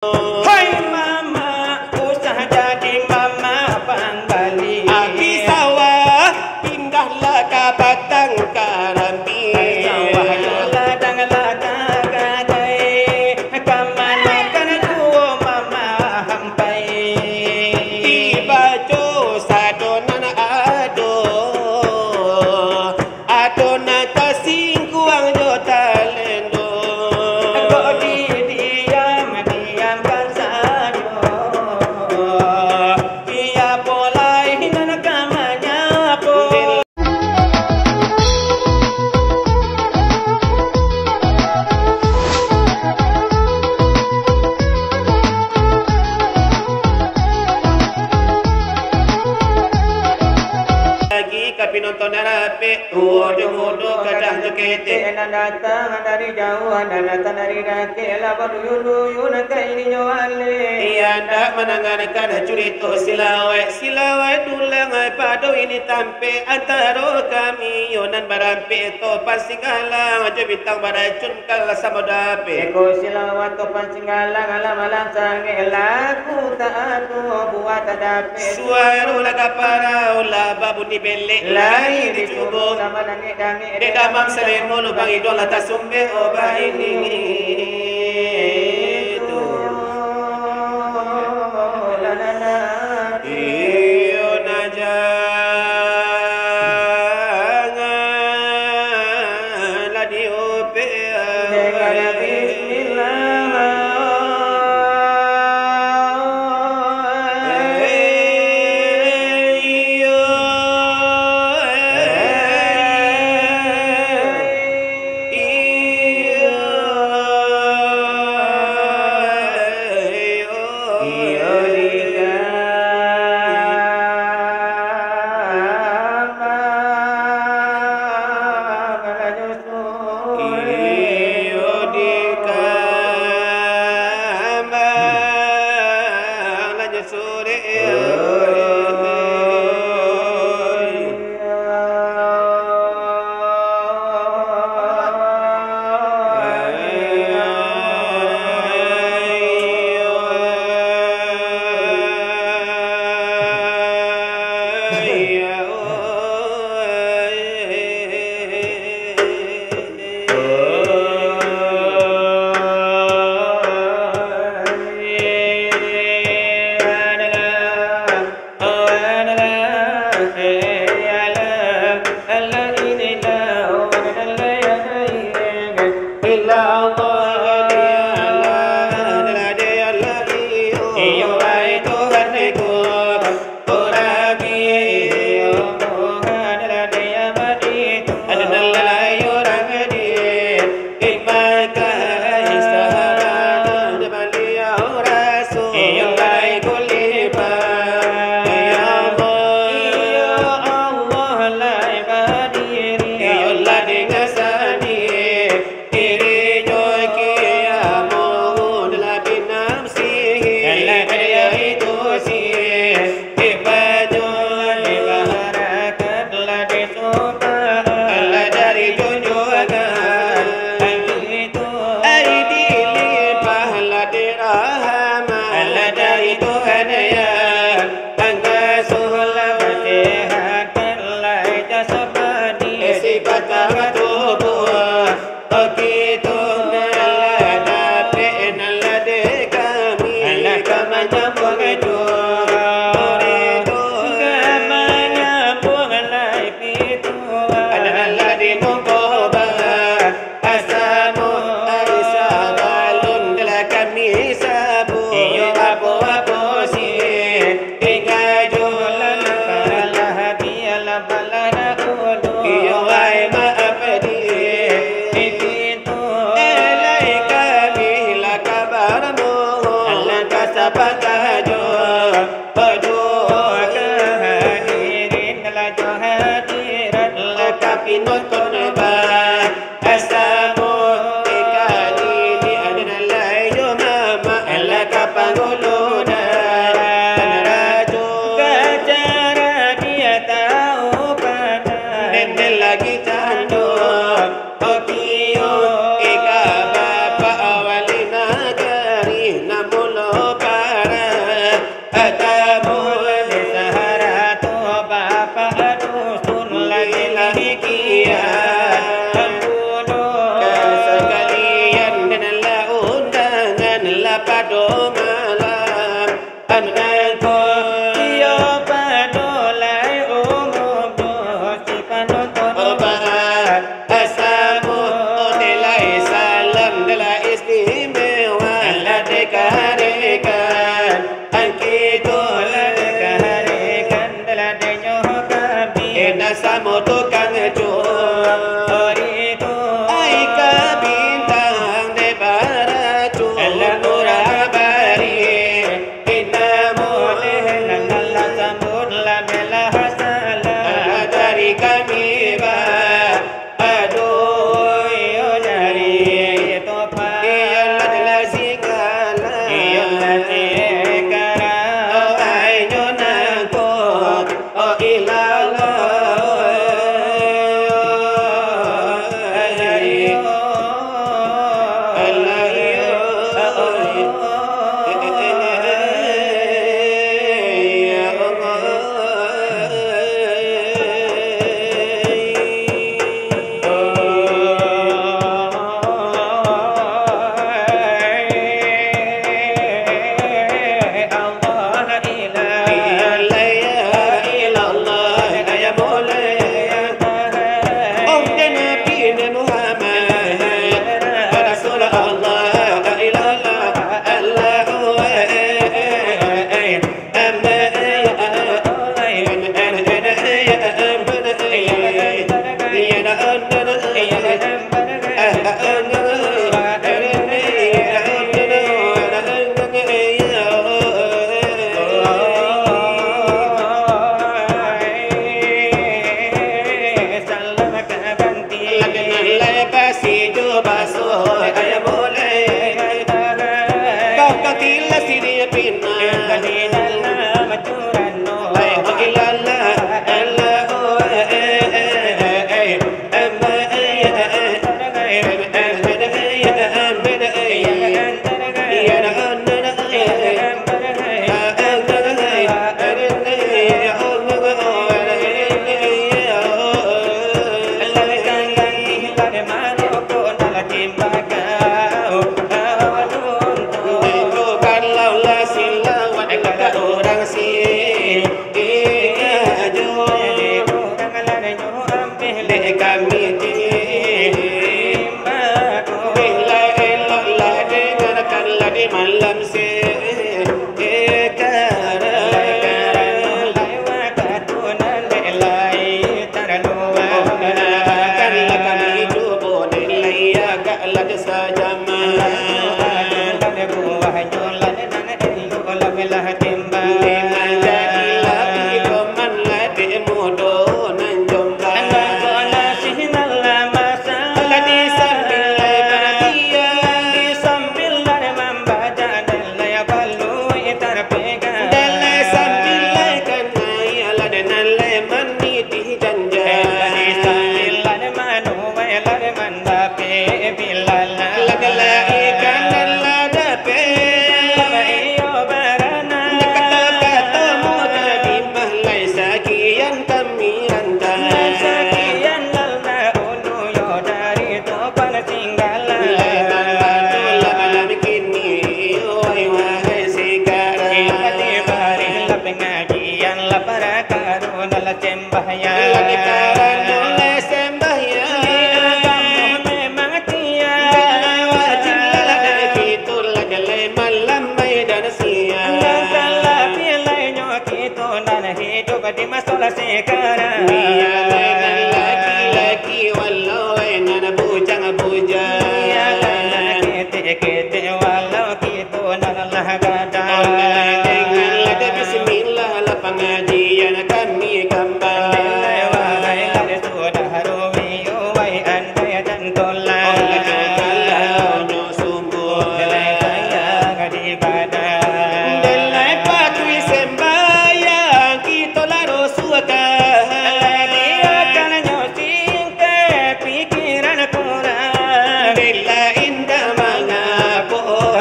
Hai mama, usah jadi mama panggali. Abi sawah pindahlah ke batang karambi. Sawah ladang-ladang gadai, kamana kan tuo mama hampai. Di baju sadonan adonan tersingkuang jo talendo. Kok diam kan saja. Ia boleh hinan kamanya pun. Lagi kapi nonton rapi, jodoh kadah jokete. Ena datang dari jauh, anda datang dari dake, lapan duyun kaini nyawale. Ia ndak menangankan curito silawai dulang padu ini tampe antara kami yonan barampe to pasinggalang aja bintang baracun kala samodape. Eko silawat to pancinggalang alam sange laku tak atu buat dape. Suara laga para ulah babu ni belle lain dicubo sama dange de damam selemo lu bang idol atas sumbe oba ini tu iyo najangan la diope Alangkah sabah pada malam anakku Yo padolai umum dosi panonton obat asamu delai salam delai istimewa la dekarikan angkito la Kaharikan dalam denyo kami ena samo tukang cuan Oriku ai ka bintang de baraju nurabari inamu Nangala sambut la melah salam dari kami ba aduh Yo dari topa iya adalah sigala Yo lati kara oh ai nyonako oh ilallah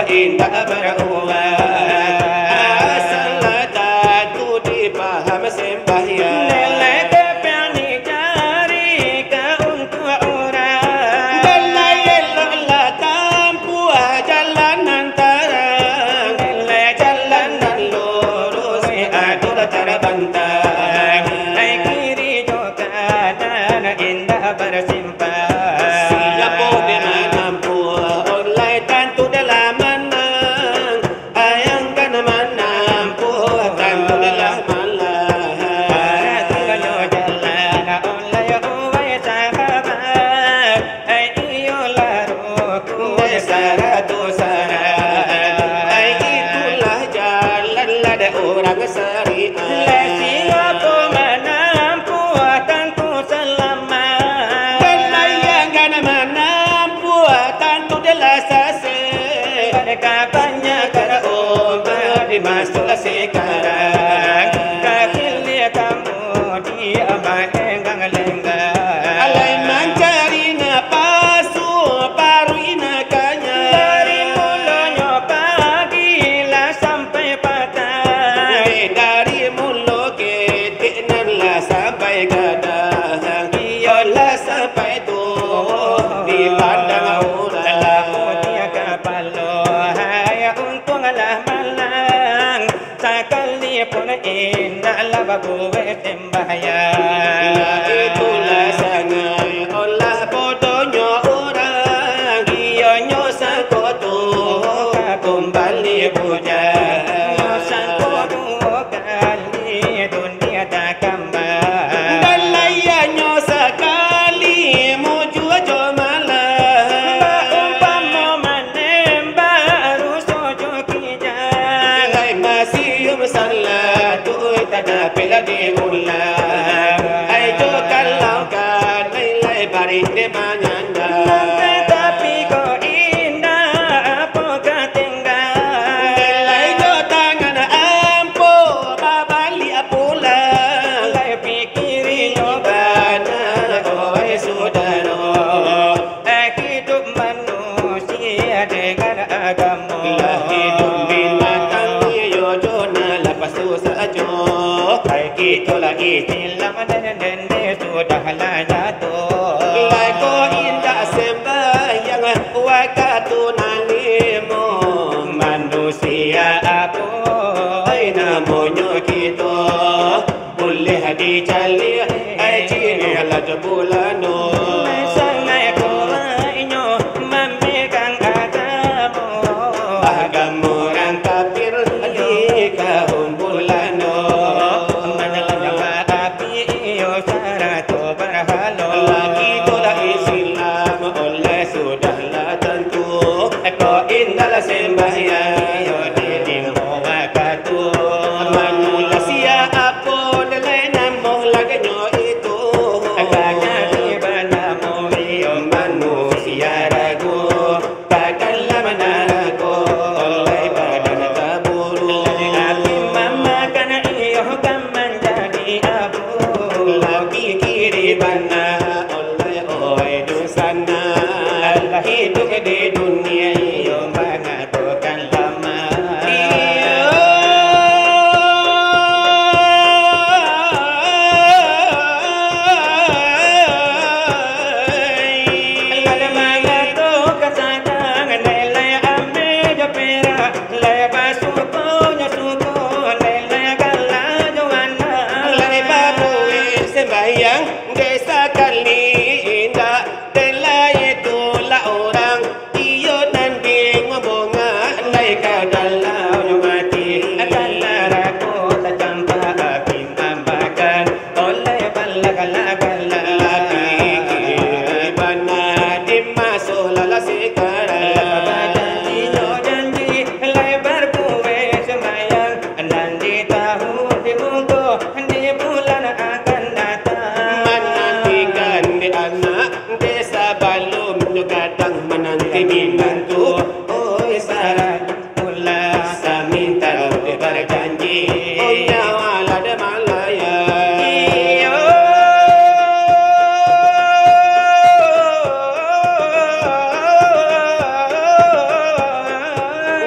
indah berubah masuklah sekarang. Akhirnya kamu dia melenggang-lenggang. Alai mencari napasu baru inakanya. Dari mulanya pagilah sampai petang. Dari mulut ketiknanlah sampai kadang. Iyalah sampai tu di padang orang. Laku dia kapalo, hai untunglah malang. Sekalipun indahlah babu sembahyang. Itulah sangai olah bodohnya orang. Ianya sangkotu kembali bujang. Sangkotu kali dunia tak kembali. Dan layaknya sekali muju jomalah. Umpama manem baru sojo kijang. Lai masih salah tu tak dapat diulang. Ayo kalau kan lai bari de manyanda. Tapi kau indah apa ketinggal. Lai jo tangan ampo babali pulang. Lai pikiri nyobana oi saudara. Hidup manusia dengan agama. Hidup binatang yo jona lepas tu saja. Itulah istilah dende sudahlah jatuh. Lai ko indah sembahyang waktu nalimu. Manusia apa namanya kita. Boleh dicari cini lah jebulano. Sangai kurangnya memegang agama. Agama orang kafir di kahun bulano. Indahlah sembahyang yo dinding waktu manusia apa nilai namoh laganyo itu agaknya dibanamu yo manusia ragu takkanlah menago oleh badan taburu api mamakan iyo kan menjadi abu lagi kiri bana oleh oi dosana hidup di dunia mengatakan lama. Lalu mengatakan sadang nilai ambil jepera. Lepas sukunya suku nilai kalah juana. Lepas sembahyang desa kali indah. Nilai itulah orang. Kalau mati adalah ragu tak campak api tambakan oleh balak-balak ibana dimasuklah sekarang janji lebar kue sembahyang dan di tahun di minggu di bulan akan datang menantikan di anak desa balum juga datang menanti bintu oi sarat minta berjanji oh nyawa ada malaya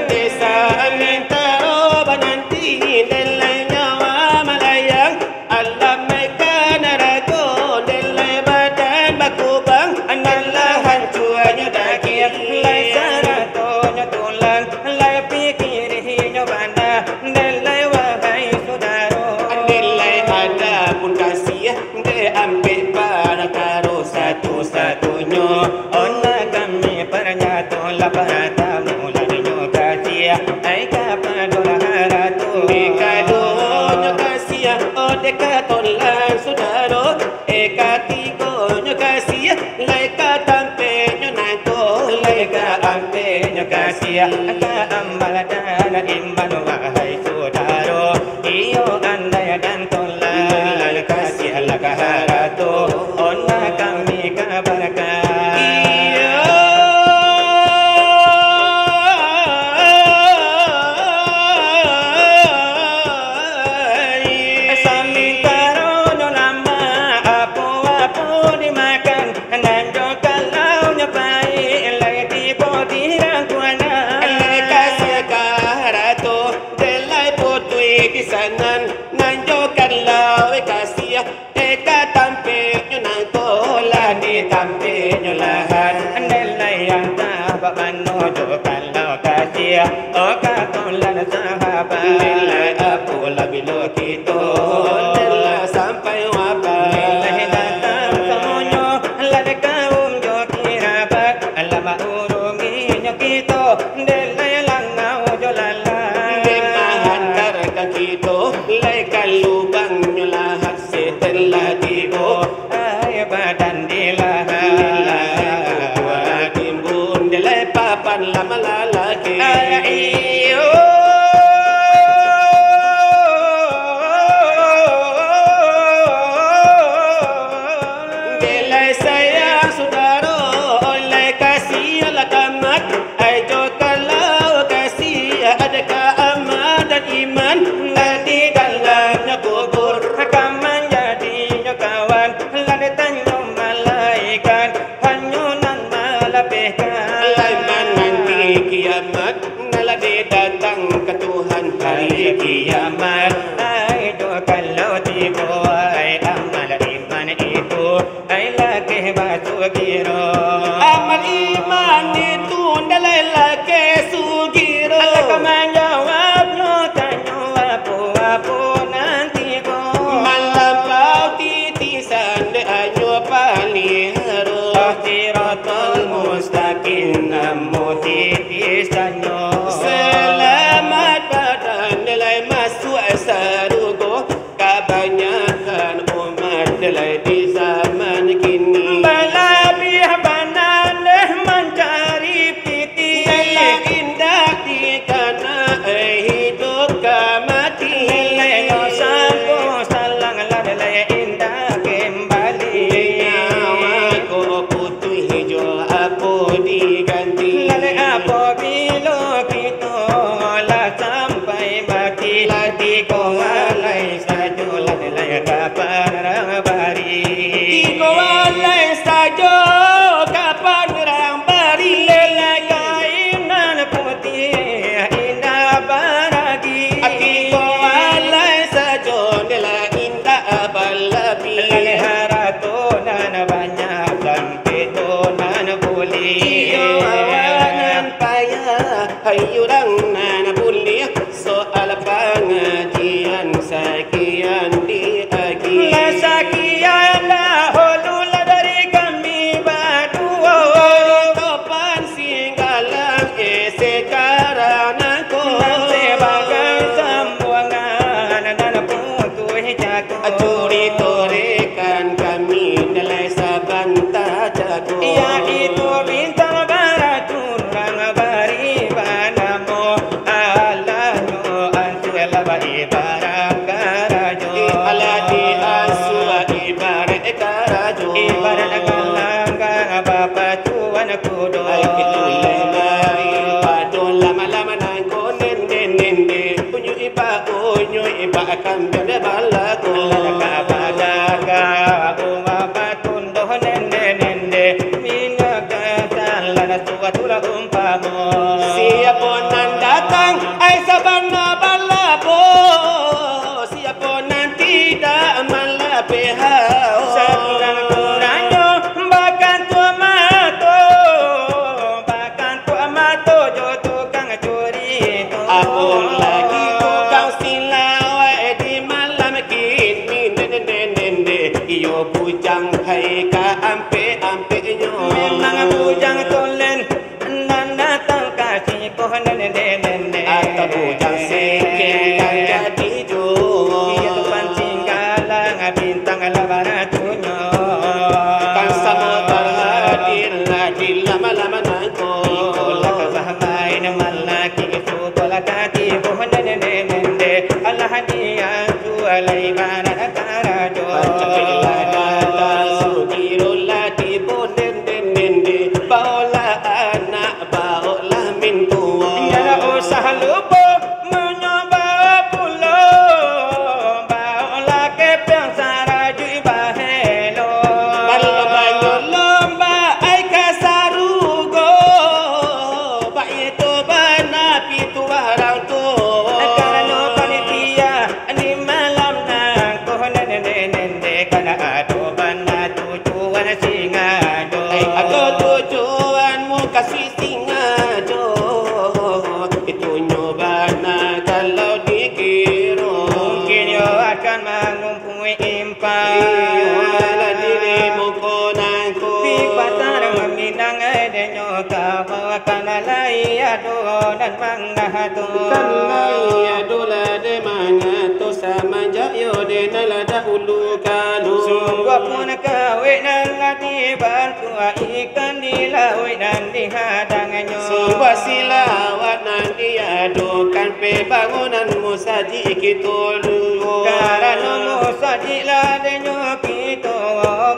desa minta roba nanti delai nyawa malaya Allah mereka narago delai badan bakubang analah hancurnya daging lai saratonya tulang lai pikir banda nilai wahai saudara nilai ada pun kasih dia ambil pada karo satu-satunya Allah kami pernyataan lapar mulanya kasih ai kapadola haratu ekadonya kasih oh dekatolan saudara ekatigonya kasih lai katampe nyanto lai kaampe kasih ka amal dan iman wahai saudara iyo andai dan tolak kasih Allah haratu ona kami kabarkan iyo oh katolan sahabat nilai apalah bila kita telah sampai wafat. nilai datang semuanya lada kaum jo kirabat lama urunginya kita nilai langau jo lala Memang hantarkan kita laikan lubang lahat setelah tiba. ay badan dilaha Timbun delai papan lama lalaki. iyo Delai saya saudara oleh kasih Allah tamat. Ayo kalau kasih adakah amat dan iman di dalamnya kubur. Kaman jadinya kawan lada tanyo malaikat hanyunan malapehkan Laiman nanti kiamat nalade datang ke Tuhan hari kiamat. ay do kalau tibo ay amal iman itu ay lagi batu giro Amal iman itu dalai lagi sugiro. Allah kaman jawab no tanyo apa nanti ko Malampau titisan de anyo paliharo. Siratal mustaqim namu titisanyo Selamat badan nilai masuk sarugo. Kebanyakan umat nilai di zaman kini. Balabih bananeh mencari piti Nilai indah di kana hidup kemati. Nilai sampo salang ladalai indah kembali Nyawa ko putih hijau apa diganti. Lalai apa bilo kita lah sampai mati Lati ko alai sajo ladalai kapan bari Tiga walai saja kapan orang bari. Lelai kainan putih indah baragi Tiga walai saja nilai indah balabi. Lalai haratonan banyak dan petonan boleh Awanan payah hayurang nan boleh soal pengajian sekian diagi. Lasakian dahulu dari kami batu Topan singgalang sekarang aku sebagai sambungan dan putus jago curi torekan kami nilai sabanta jago. ia itu bintang barat turang bari padamu Allahmu antuela bai barang garajo Aladi aswa ibarat karajo. ibarat kalang bapa tuan kudo Ay kitulay main padon lama-lama nang konen nende punyo iba kambing de balago. Kapadaga umapatundo nende minaga talana tuatula umpamo Siapa nan datang ay sabana balabo. Siapa nan tidak malapehao. Sakulang kuranyo bahkan tua mato joto kang curi Apun lagi tukang silawai di malam kini nende iyo bujang hai ka ampe nyo. memang bujang tolen nan datang kasih ko nende Atau bujang seken kan jadi jo. iya tu pancing galang bintang labaratunya Kan samudra hadir lagi lama-lama nangko. Ikola kabahmay na malaki ito pala kati buhan nan mangatu Kallai adola de mangato sama jayo de nalada ulu kalu. sungguh pun kawe nan lati bantu ikan di laut dan di hadangnya Sebuah silawat nanti adukan pe bangunan musaji kitolu. karena musaji ladenyo kita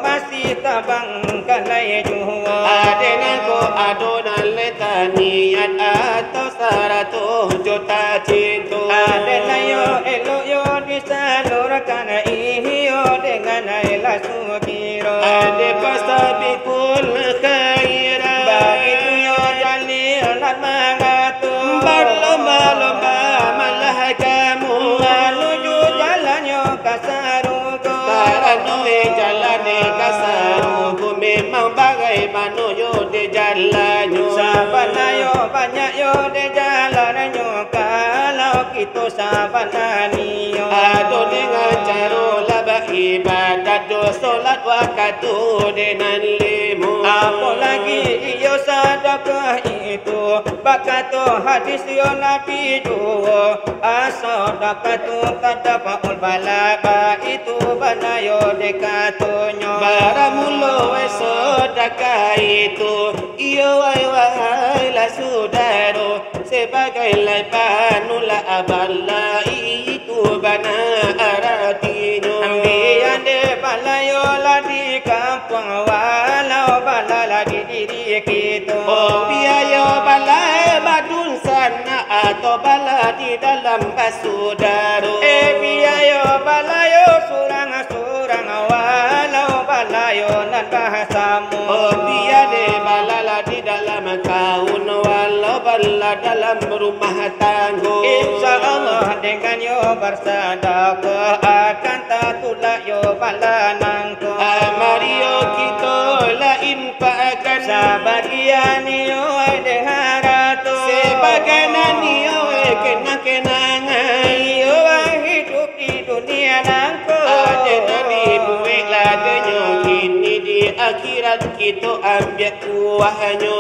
masih tabang kalai juwa Adenan ko adonan letaniat atau 100 juta cintu. adelayo eloyo disalurkan ihio dengan ela sukiro Ade pastabikul khairan. begitu yo jalil lan mangatu Berlomba-lomba malah kamu menuju jalannya kasarugo Karanoe jalane kasaruku memang bagai manuyo de jalanyo. sabanayo banyak yo de jalannya kalau kita sabananiyo Ado dengan caro laba ibadat do solat wakatu dengan limu. apalagi iyo sedekah itu bakato hadis yo nabi juwo asadaqatu tadafaul balaba itu banayo dekatonyo Baramulo sedekah itu iyo wahai la saudaro sebagai panula aballa itu bana aratinya. ambian de balayo la di kampung walau balala di diri kita Oh biaya balai badun sana atau bala di dalam basudaro. biayo balayo surang-surang walau balayo nan bahasamu Oh biaya balala di dalam kaun walau bala dalam rumah tangga. Insya Allah dengan yo bersedekah akan tatulak yo balanangku Mario kita la infakkan sebagian yo de haratu sebagai nanio kenang-kenangan. yo hidup di dunia nangku Ada nabi buik ladanya kini di akhirat kita ambil kuahnya.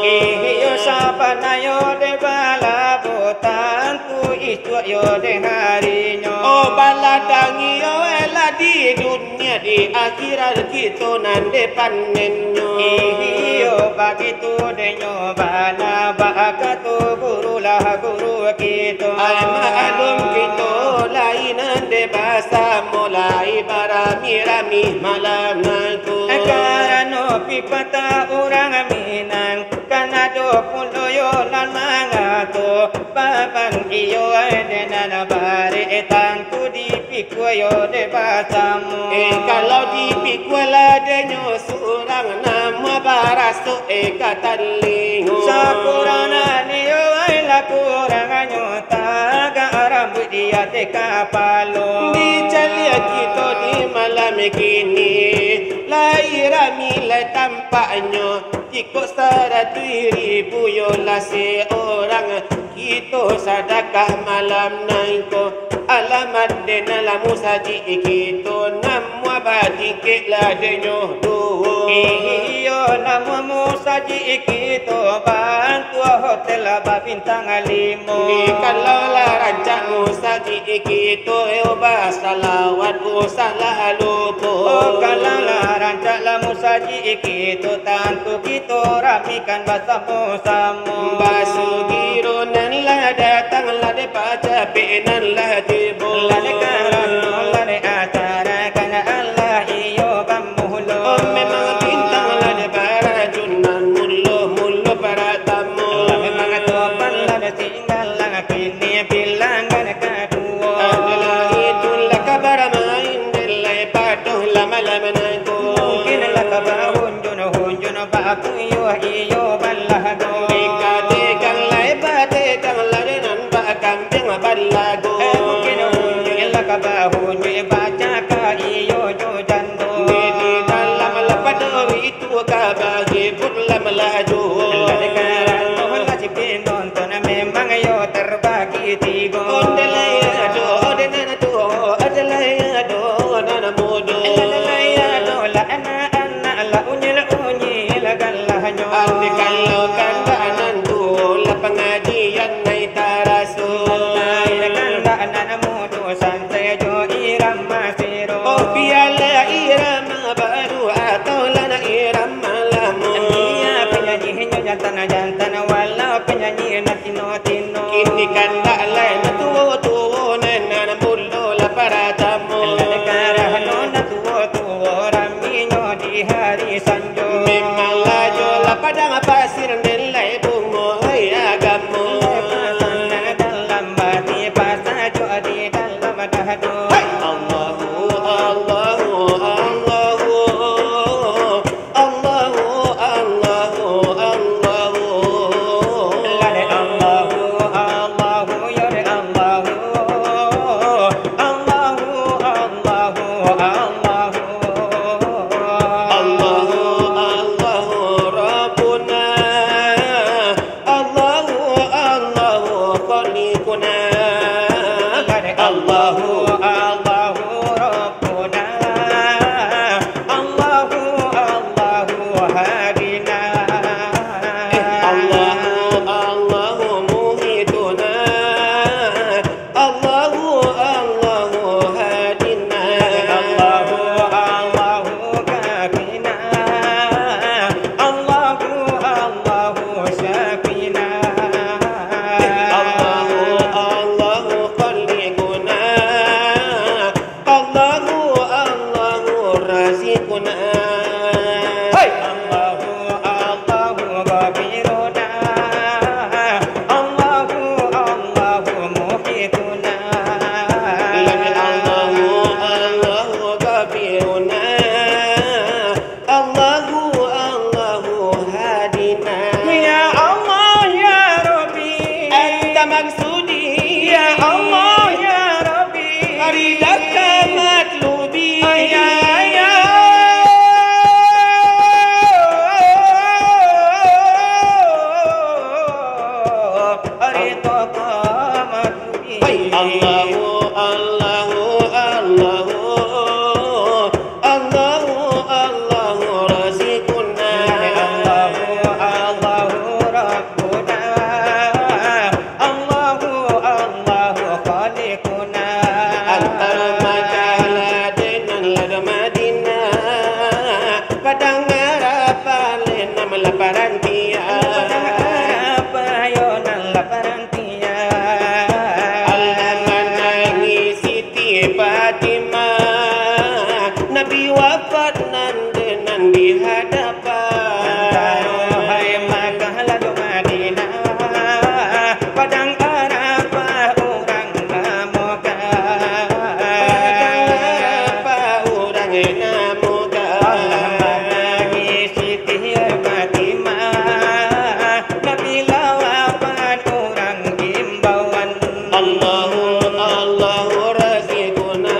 yo sabana yo de bala botanku itu yo de harinya Oh baladangi yo ela di dunia di akhirat kita nande panennya. iyo begitu denyo bana bakatu guru lah guru kita Ay maalum kita lainan de bahasa mulai barami-rami malam nanku. karena pipata orang Minang karena do yo lan mangato baban iyo denan bare tangku di pikuyo de basamu Kalau di pikuala denyo surang nama baraso katalingo. sapurana niyo ay lakuranganyo taga rambut dia te kapalo Di calia kita di malam kini lahirami la tampaknya ikut 100,000 yola seorang kita sedekah malam naiko alamat denala musaji kita namwa batik ladenyo do iyo namamu saji kita bantu hotel bintang 5 Di kalau la rancak musaji kita oba salawat salah lupa. oh kalala rancaklah musaji kita tantu kita rapikan bersama-sama Basugiro nan la datang la de paca penan la tibo. lade karano lade acara kana Allah iyo bamulo Oh memang bintang la de para junan mulo para tamu. memang topan lade tinggal lang kini bilangan kedua Adalah itu la kabar main delai patuh lama-lama nanku. mungkin lah kabahun junun baku iyo balahdo Kang lai bate kang la de nan ba kambing balago. mungkin lah kabahun Allahu Allahu Allahu Allahu razikuna Allahu Allahu Rabbuna Allahu Allahu Khaliquna antara Makkah dengan lada Madinah padang harapan lenam laparan dia apa yo nang laparan tia Al-Manangi Siti Fatimah Nabi wafat nan di hadapan hai Makkah lalu Madinah padang Arafah orang namoga apa orang namoga Manangi Siti Fatimah Nabila wafat orang imbauan Allahu Allahu razikuna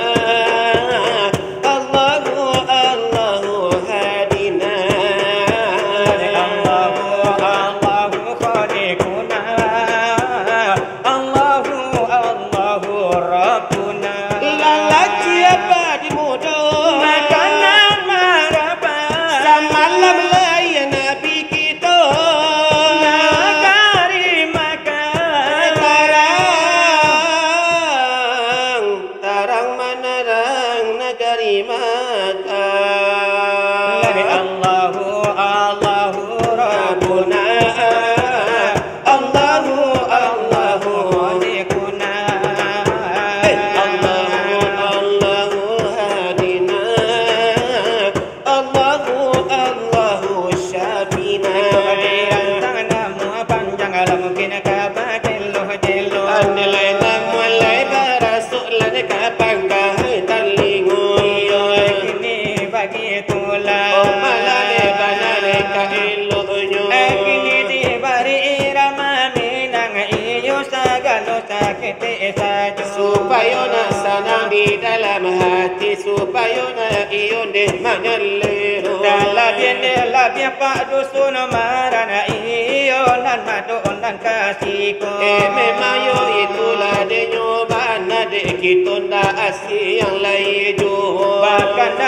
Allahu Allahu hadina Allahu Allahu Khaliquna Allahu Allahu Rabbuna lalat siapa di muda makanan maraba samalam layan Nabi kita nagari makan tarang manarang negari Makkah Allahu Allahu Rabbuna Allahu Allahu Khaliquna Allahu Allahu hadina Allahu Allahu syafina tanganmu panjang alam mungkin kabatilluh jilluh Anilai nang mulai barasuk lan kapang kahai talingoy ini bagi tulah Oh malane banane ka ilunyo kini diberi irama minang iyo sagalo sakit saju supaya nak sanang di dalam hati supaya nak iyon deh manyalero Labia pak dusun marana iyo nan madu nan kasihku memang yo itulah de nyobana de kita ndak asih yang lain jo bahkan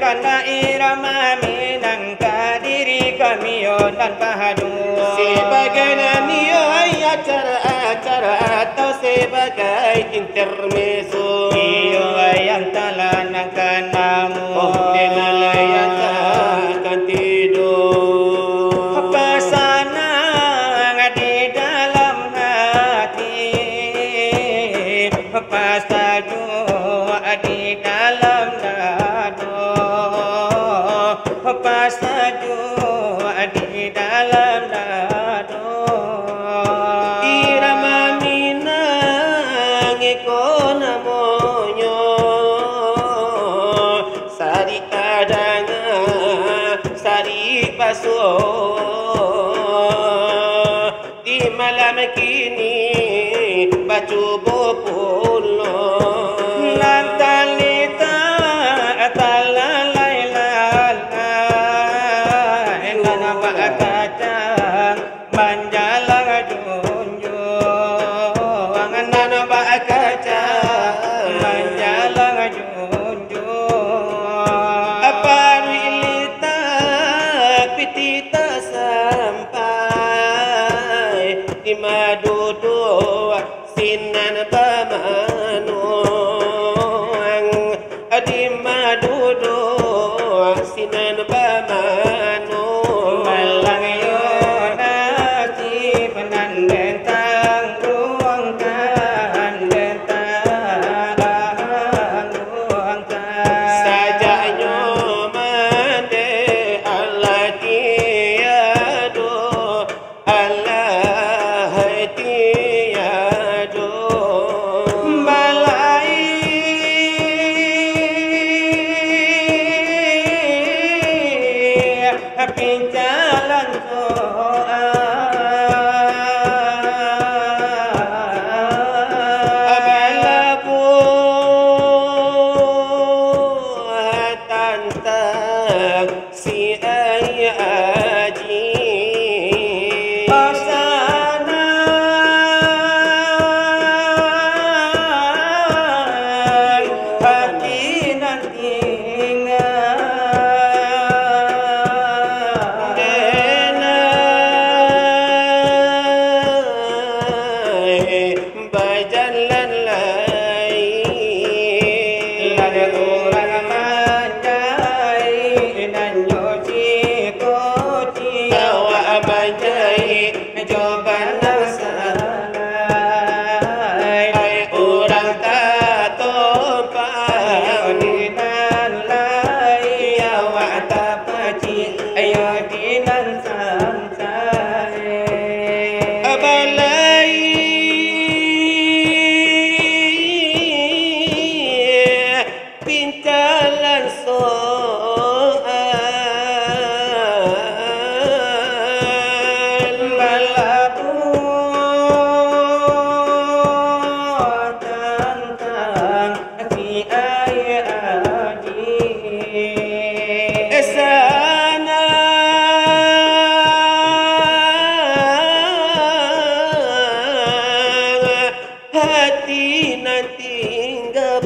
kanda irama minang kadiri kami yo dan pahadu sebagai naniyo acara atau sebagai intermezzo iyo yang talana kanamu oh denalayan takkan tidur pesanang di dalam hati pasaju di dalam dado pasaju di dalam dado irama minang eko namonyo sari kadanga sari paso di malam kini bacubo pulo lantalita talalayla engana bakacang manjalang junjung angana bakacang manjalang junjung apa wilita pitita sampai di madudu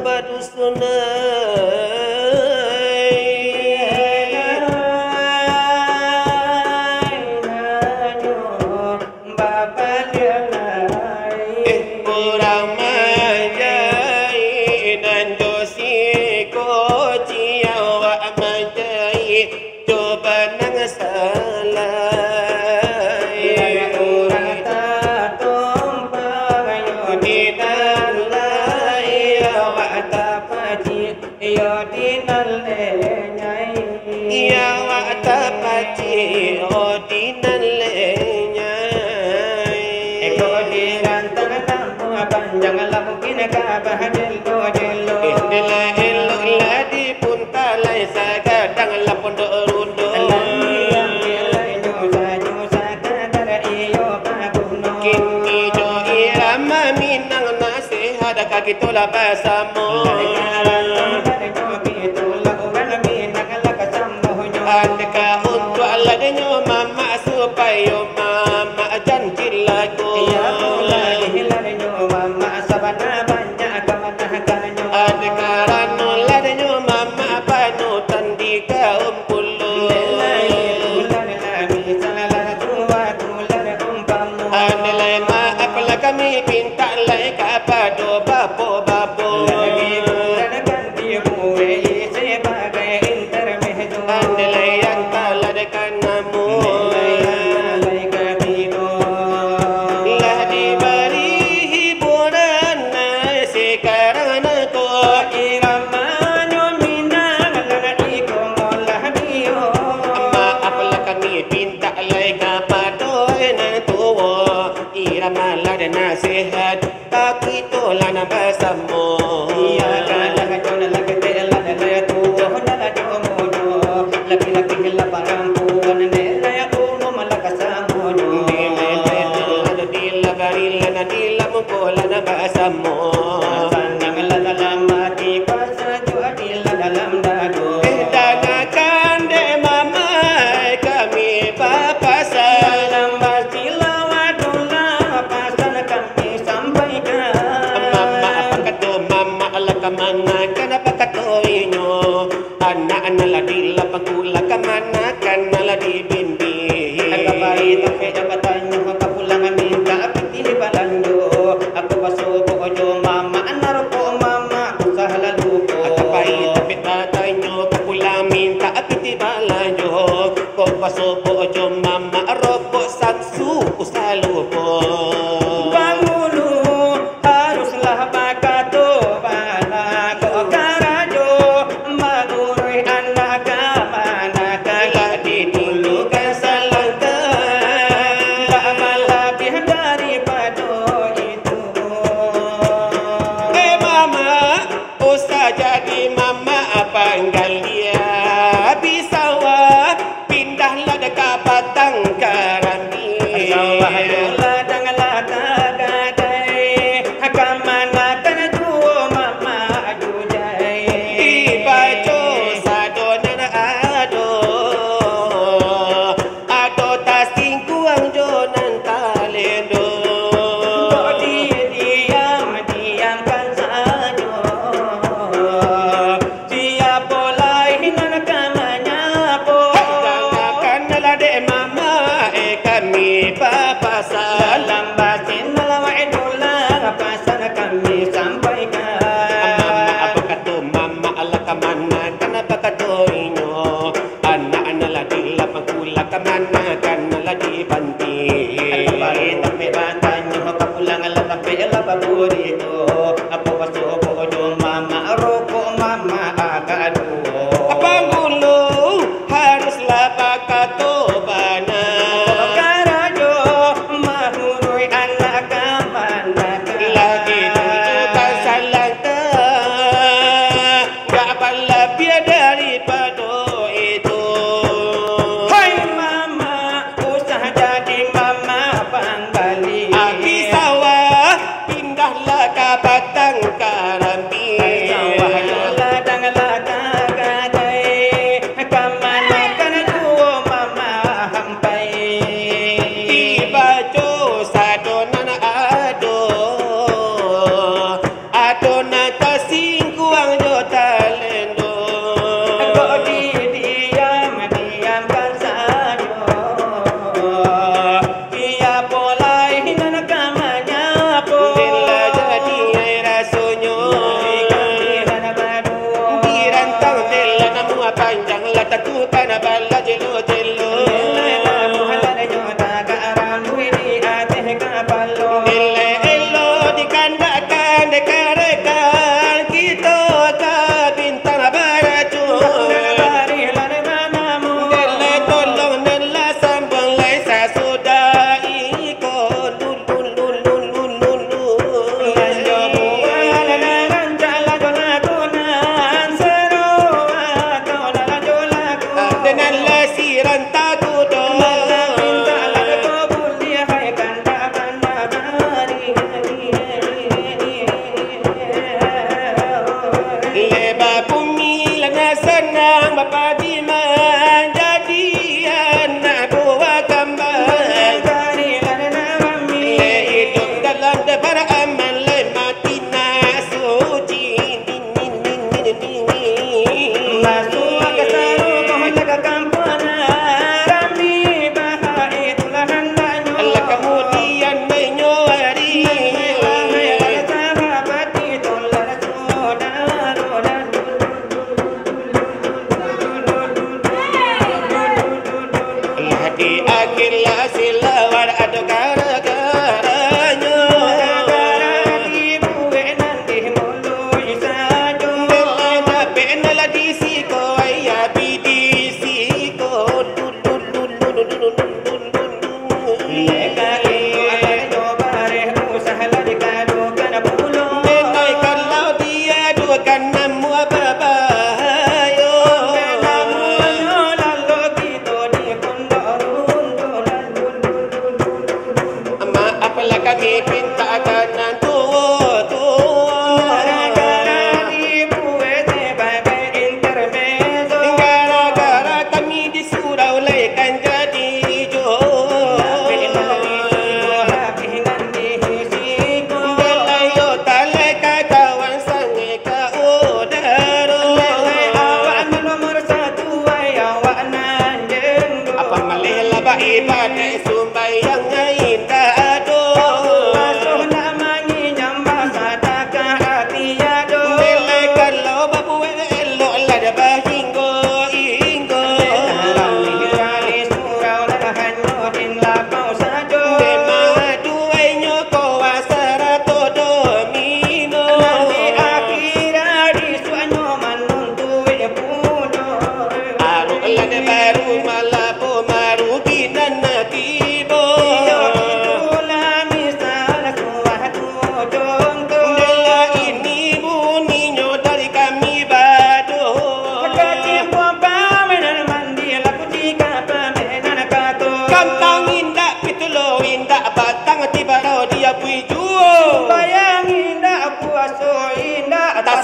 batu orang majai dan dosi ko ciawa majai coba nang salah orang tak tumpang yo di nalai awak tak paci yo di nalai nyai ia wa tapaci odinan lenyai eko di rantang lampu panjang lamungkin kabah jelo jelo indela elok ladi pun talai sagadang lapondok rundo kini jo irama minang nasihat kaki tola basamo adaka untuk aladnya mama supaya mama janji lagu adaka rano ladnya mama panutan di kaum pulu adalai maaf lah kami pinta lai kepada bapo-bapo adalai yang taladakan namu lah diberi hiburan sekarang aku maaf lah kami pinta lai kepada tua irama lah dan nasihat kaki tola na bersama danakan de mama kami papasan mama apa kata mama ala kamana kenapa kata inyo anak-anak la di lapangula kamana kana la di bindi paso bojo mama rokok sansu usalupo Bangulu haruslah bakato bala ko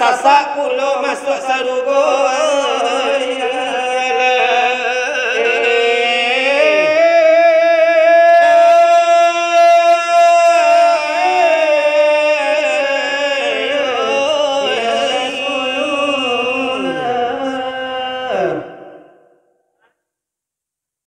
sasak pulau masuk sarugo